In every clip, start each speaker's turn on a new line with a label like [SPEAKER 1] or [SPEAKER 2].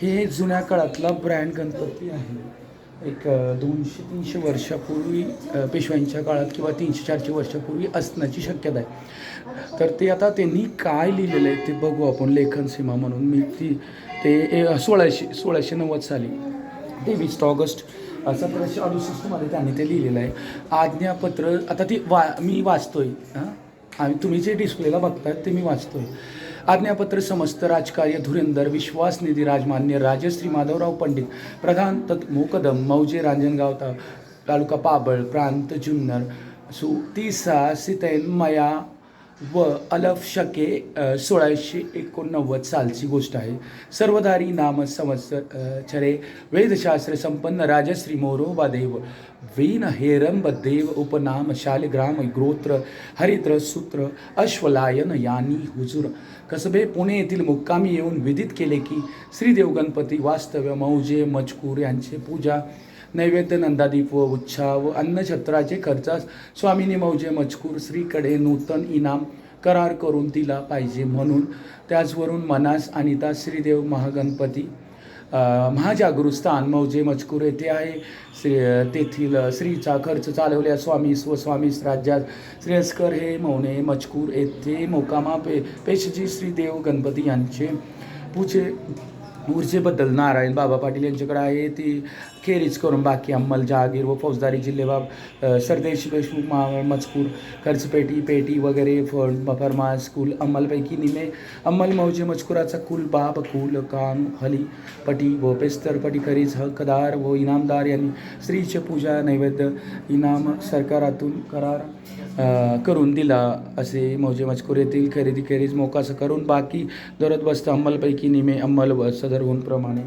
[SPEAKER 1] हे जुन्या काळातला ब्रँड गणपती आहे. एक 200-300 वर्षापूर्वी पेशव्यांच्या काळात किंवा 300-400 वर्षापूर्वी असण्याची शक्यता आहे. तर ते आता त्यांनी काय लिहिलेलं आहे ते बघू आपण. लेखन सीमा म्हणून मी ते 1690 साली 23 ऑगस्ट 1768 त्यांनी ते लिहिलेलं आहे. आज्ञापत्र आता ती मी वाचतोय आणि तुम्ही जे डिस्प्लेला बघताय ते मी वाचतोय. आज्ञापत्र समस्त राजकार्य धुरंधर विश्वासनिधी राजमान्य राजश्री माधवराव पंडित प्रधान मोकदम मौजे रांजणगाव तालुका पाबळ प्रांत जुन्नर सु तिसा सितैन मया व अलफ शके 1689 सालची गोष्ट आहे. सर्वधारी नाम संवत्सर छरे वेदशास्त्र संपन्न राजश्री मोरोबा देव वीन हेरंब देव उपनाम शालिग्राम गोत्र हरिद्र सूत्र अश्वलायन यानी हुजूर कसबे पुणे येथील मुक्कामी येऊन विदित केले की श्रीदेव गणपती वास्तव्य मौजे मजकूर यांचे पूजा नैवेद्य नंदादीप व उत्साह व अन्नछत्राचे खर्चास स्वामिनी मौजे मजकूर श्रीकडे नूतन इनाम करार करून दिला पाहिजे म्हणून त्याचवरून मनास अनिता श्रीदेव महागणपती महाजागृस्थान मौजे मजकूर येथे आहे. तेथील श्रीचा खर्च चालवल्या स्वामीस व स्वामीस राज्यात श्रेयस्कर हे मौने मजकूर येथे मोकामा पेशजी श्रीदेव गणपती यांचे पूजे ऊर्जेबद्दल नारायण बाबा पाटील यांच्याकडे आहे. ती खेरीज करून बाकी अंमल जहागीर व फौजदारी जिल्हेबाब सरदेश देशमुख मजकूर खर्चपेटी पेटी वगैरे फरमास कुल अंमलपैकी निमे अंमल मौजे मजकुराचा कुल बाब कुल काम हली पटी व पेस्तर पटी खरीज हकदार व इनामदार यांनी स्त्रीचे पूजा नैवेद्य इनाम सरकारातून करार करून दिला असे मौजे मजकूर येथील खरेदी खेरीज मोकास करून बाकी दरदबस्त अंमलपैकी निमे अंमल सदरहून प्रमाणे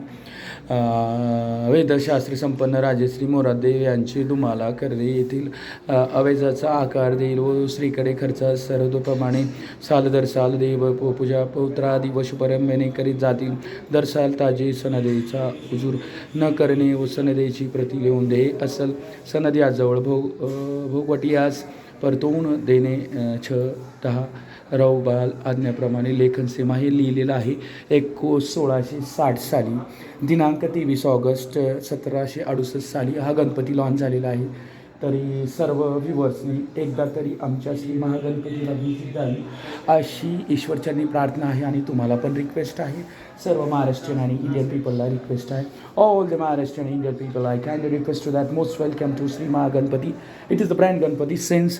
[SPEAKER 1] वेदशास्त्री संपन्न राजश्री मोरादेव यांची दुमाला खरेदी येथील अवेजाचा आकार देईल व स्त्रीकडे खर्चा सरदप्रमाणे साल दर साल देव पूजा पौत्रादी वशुपरंबने करीत जातील. दर साल ताजे सनदेचा हुजूर न करणे व सनदेची प्रती लिहून दे असल सनद्याजवळ भोगवटियास परतवून देणे 6-10 रौबाल आज्ञाप्रमाणे लेखन सीमा हे लिहिलेलं आहे. 1660 साली दिनांक 23 ऑगस्ट 1768 साली हा गणपती लॉन्च झालेला आहे. तरी सर्व व्ह्युअर्सनी एकदा तरी आमच्या श्री महागणपतीला व्हिजिट द्यावी अशी ईश्वरचरणी प्रार्थना आहे आणि तुम्हाला पण रिक्वेस्ट आहे. सर्व महाराष्ट्रीयन आणि इंडियन पीपलला रिक्वेस्ट आहे. All the Maharashtrian Indian people I kindly request to that most welcome to Shri Mahaganpati. It is the brand Ganpati since